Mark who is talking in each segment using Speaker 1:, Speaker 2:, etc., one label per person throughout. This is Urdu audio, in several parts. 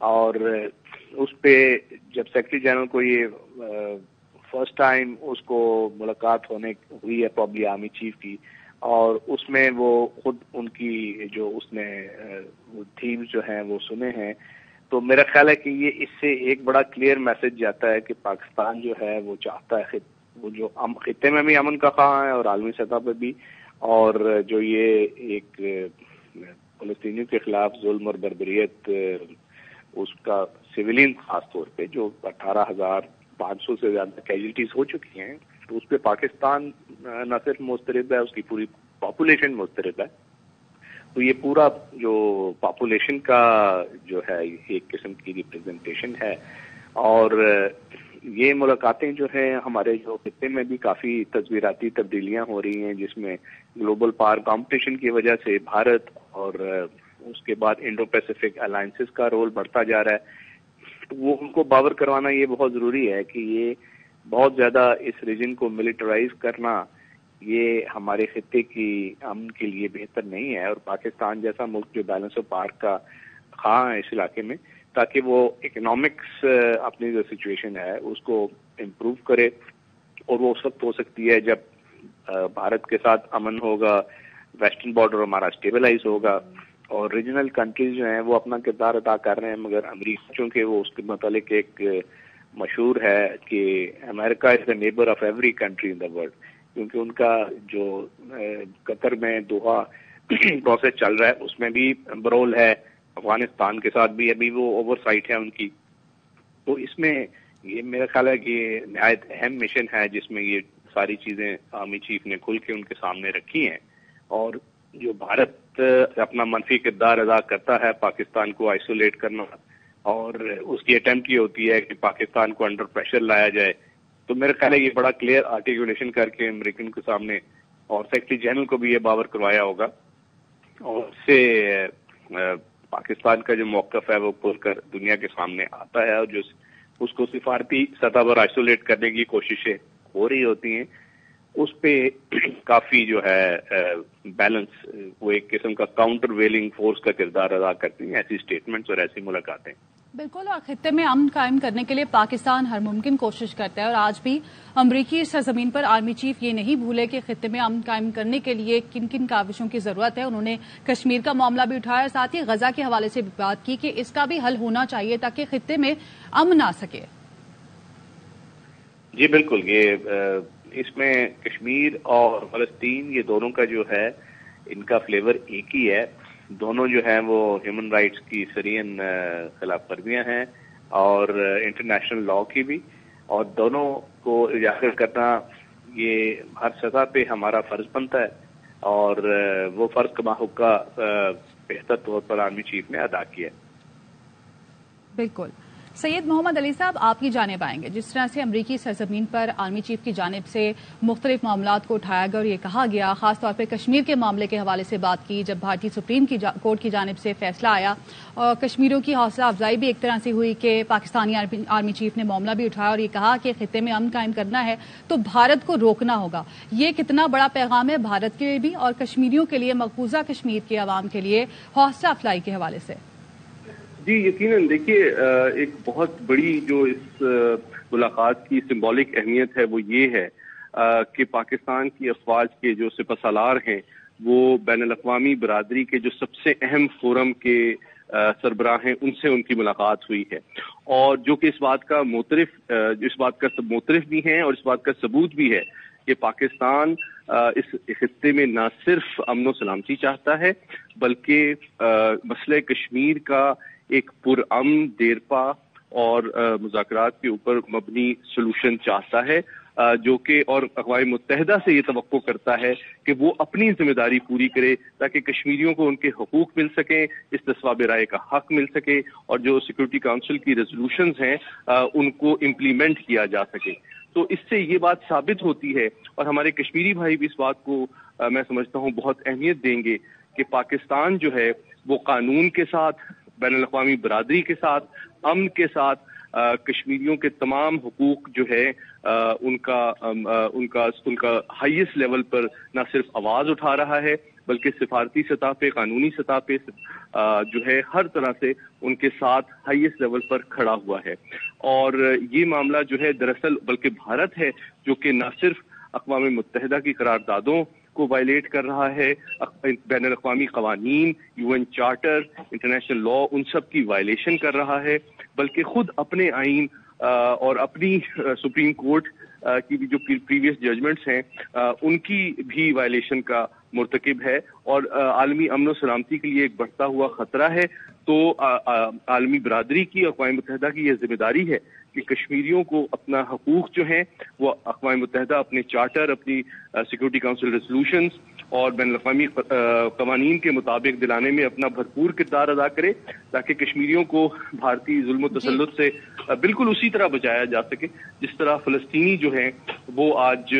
Speaker 1: اور اس پہ جب سیکرٹری جنرل کو یہ فرسٹ ٹائم اس کو ملاقات ہوئی ہے پرابلی آرمی چیف کی، اور اس میں وہ خود ان کی جو اس نے تھیمز جو ہیں وہ سنے ہیں، تو میرا خیال ہے کہ یہ اس سے ایک بڑا کلیئر میسج جاتا ہے کہ پاکستان جو ہے وہ چاہتا ہے وہ جو خطے میں بھی امن کا خواہاں ہے اور عالمی سطح پہ بھی، اور جو یہ ایک فلسطینیوں کے خلاف ظلم اور بربریت اس کا سویلین خاص طور پہ جو 18,500 سے زیادہ کیجولٹیز ہو چکی ہیں، تو اس پہ پاکستان نہ صرف مسترد ہے، اس کی پوری پاپولیشن مسترد ہے. تو یہ پورا جو پاپولیشن کا جو ہے ایک قسم کی ریپرزنٹیشن ہے. اور یہ ملاقاتیں جو ہیں ہمارے جو خطے میں بھی کافی تصویراتی تبدیلیاں ہو رہی ہیں، جس میں گلوبل پاور کمپٹیشن کی وجہ سے بھارت اور اس کے بعد انڈو پیسیفک الائنسز کا رول بڑھتا جا رہا ہے. وہ ان کو باور کروانا یہ بہت ضروری ہے کہ یہ بہت زیادہ اس ریجن کو ملٹرائز کرنا یہ ہمارے خطے کی امن کے لیے بہتر نہیں ہے، اور پاکستان جیسا ملک جو بیلنس آف پاور کا خواہاں ہے اس علاقے میں، تاکہ وہ اکنامکس اپنی جو سچویشن ہے اس کو امپروو کرے. اور وہ اس وقت ہو سکتی ہے جب بھارت کے ساتھ امن ہوگا، ویسٹرن بارڈر ہمارا اسٹیبلائز ہوگا، اور ریجنل کنٹریز جو ہیں وہ اپنا کردار ادا کر رہے ہیں. مگر امریکہ چونکہ وہ اس کے متعلق ایک مشہور ہے کہ America is the neighbour of every country in the world, کیونکہ ان کا جو قطر میں دوحہ پروسیس چل رہا ہے اس میں بھی برول ہے، افغانستان کے ساتھ بھی ابھی وہ اوور سائٹ ہے ان کی. تو اس میں یہ میرا خیال ہے کہ یہ نہایت اہم مشن ہے جس میں یہ ساری چیزیں آرمی چیف نے کھل کے ان کے سامنے رکھی ہیں. اور جو بھارت اپنا منفی کردار ادا کرتا ہے پاکستان کو آئسولیٹ کرنا، اور اس کی اٹیمپٹ یہ ہوتی ہے کہ پاکستان کو انڈر پریشر لایا جائے، تو میرا خیال ہے یہ بڑا کلیئر آرٹیکولیشن کر کے امریکن کے سامنے اور سیکرٹری جنرل کو بھی یہ باور کروایا ہوگا، اور اس سے پاکستان کا جو موقف ہے وہ کھول کر دنیا کے سامنے آتا ہے، اور جو اس کو سفارتی سطح پر آئسولیٹ کرنے کی کوششیں ہو رہی ہوتی ہیں اس پہ کافی جو ہے بیلنس، وہ ایک قسم کا کاؤنٹر ویلنگ فورس کا کردار ادا کرتی ہیں ایسی اسٹیٹمنٹس اور ایسی ملاقاتیں.
Speaker 2: بالکل، اور خطے میں امن قائم کرنے کے لیے پاکستان ہر ممکن کوشش کرتا ہے، اور آج بھی امریکی سرزمین پر آرمی چیف یہ نہیں بھولے کہ خطے میں امن قائم کرنے کے لیے کن کن کاوشوں کی ضرورت ہے. انہوں نے کشمیر کا معاملہ بھی اٹھایا، ساتھ ہی غزہ کے حوالے سے بھی بات کی کہ اس کا بھی حل ہونا چاہیے تاکہ خطے میں امن آ سکے.
Speaker 1: جی بالکل، یہ اس میں کشمیر اور فلسطین یہ دونوں کا جو ہے ان کا فلیور ایک ہی ہے. دونوں جو ہیں وہ ہیومن رائٹس کی سرین خلاف ورزیاں ہیں اور انٹرنیشنل لا کی بھی، اور دونوں کو اجاگر کرنا یہ ہر سطح پہ ہمارا فرض بنتا ہے، اور وہ فرض کما حقہ بہتر طور پر آرمی چیف نے ادا کیا.
Speaker 2: بالکل. سید محمد علی صاحب، آپ کی جانب آئیں گے. جس طرح سے امریکی سرزمین پر آرمی چیف کی جانب سے مختلف معاملات کو اٹھایا گیا اور یہ کہا گیا، خاص طور پہ کشمیر کے معاملے کے حوالے سے بات کی، جب بھارتی سپریم کورٹ کی جانب سے فیصلہ آیا اور کشمیریوں کی حوصلہ افزائی بھی ایک طرح سے ہوئی کہ پاکستانی آرمی چیف نے معاملہ بھی اٹھایا اور یہ کہا کہ خطے میں امن قائم کرنا ہے تو بھارت کو روکنا ہوگا. یہ کتنا بڑا پیغام ہے بھارت کے لیے بھی اور کشمیریوں کے لیے، مقبوضہ کشمیر کے عوام کے لیے حوصلہ افزائی کے حوالے سے؟
Speaker 3: جی یقیناً، دیکھیے ایک بہت بڑی جو اس ملاقات کی سمبولک اہمیت ہے وہ یہ ہے کہ پاکستان کی افواج کے جو سپہ سالار ہیں وہ بین الاقوامی برادری کے جو سب سے اہم فورم کے سربراہ ہیں ان سے ان کی ملاقات ہوئی ہے، اور جو کہ اس بات کا معترف بھی ہیں اور اس بات کا ثبوت بھی ہے کہ پاکستان اس خطے میں نہ صرف امن و سلامتی چاہتا ہے بلکہ مسئلہ کشمیر کا ایک پرامن، دیرپا اور مذاکرات کے اوپر مبنی سلوشن چاہتا ہے، جو کہ اور اقوام متحدہ سے یہ توقع کرتا ہے کہ وہ اپنی ذمہ داری پوری کرے تاکہ کشمیریوں کو ان کے حقوق مل سکیں، استصواب رائے کا حق مل سکے، اور جو سیکورٹی کونسل کی ریزولوشنز ہیں ان کو امپلیمنٹ کیا جا سکے. تو اس سے یہ بات ثابت ہوتی ہے، اور ہمارے کشمیری بھائی بھی اس بات کو میں سمجھتا ہوں بہت اہمیت دیں گے کہ پاکستان جو ہے وہ قانون کے ساتھ، بین الاقوامی برادری کے ساتھ، امن کے ساتھ کشمیریوں کے تمام حقوق جو ہے ان کا ہائیسٹ لیول پر نہ صرف آواز اٹھا رہا ہے بلکہ سفارتی سطح پہ، قانونی سطح پہ جو ہے ہر طرح سے ان کے ساتھ ہائیسٹ لیول پر کھڑا ہوا ہے. اور یہ معاملہ جو ہے دراصل بلکہ بھارت ہے جو کہ نہ صرف اقوام متحدہ کی قراردادوں کو وائلیٹ کر رہا ہے، بین الاقوامی قوانین، UN چارٹر، انٹرنیشنل لا، ان سب کی وائلیشن کر رہا ہے، بلکہ خود اپنے آئین اور اپنی سپریم کورٹ کی بھی جو پریویس ججمنٹس ہیں ان کی بھی وائلیشن کا مرتکب ہے، اور عالمی امن و سلامتی کے لیے ایک بڑھتا ہوا خطرہ ہے. تو عالمی برادری کی، اقوام متحدہ کی یہ ذمہ داری ہے کہ کشمیریوں کو اپنا حقوق جو ہیں وہ اقوام متحدہ اپنے چارٹر، اپنی سیکورٹی کونسل ریزولوشنز اور بین الاقوامی قوانین کے مطابق دلانے میں اپنا بھرپور کردار ادا کرے، تاکہ کشمیریوں کو بھارتی ظلم و تسلط سے بالکل اسی طرح بچایا جا سکے جس طرح فلسطینی جو ہیں وہ آج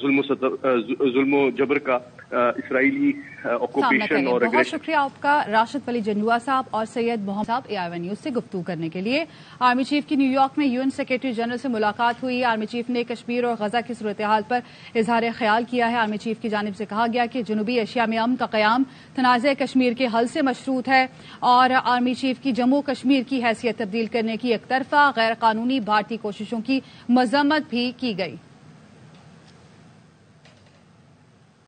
Speaker 3: ظلم و جبر کا اسرائیلی آکوپیشن اور
Speaker 2: بہت شکریہ آپ کا راشد ولی جنڈوا صاحب اور سید محمد صاحب AION نیوز سے گفتگو کرنے کے لیے. آرمی چیف کی نیو یارک میں UN سیکرٹری جنرل سے ملاقات ہوئی. آرمی چیف نے کشمیر اور غزہ کی صورتحال پر اظہار خیال کیا ہے. آرمی چیف کی جانب سے کہا گیا کہ جنوبی ایشیا میں امن کا قیام تنازع کشمیر کے حل سے مشروط ہے، اور آرمی چیف کی جموں کشمیر کی حیثیت تبدیل کرنے کی یک طرفہ غیر قانونی بھارتی کوششوں کی مذمت بھی کی گئی.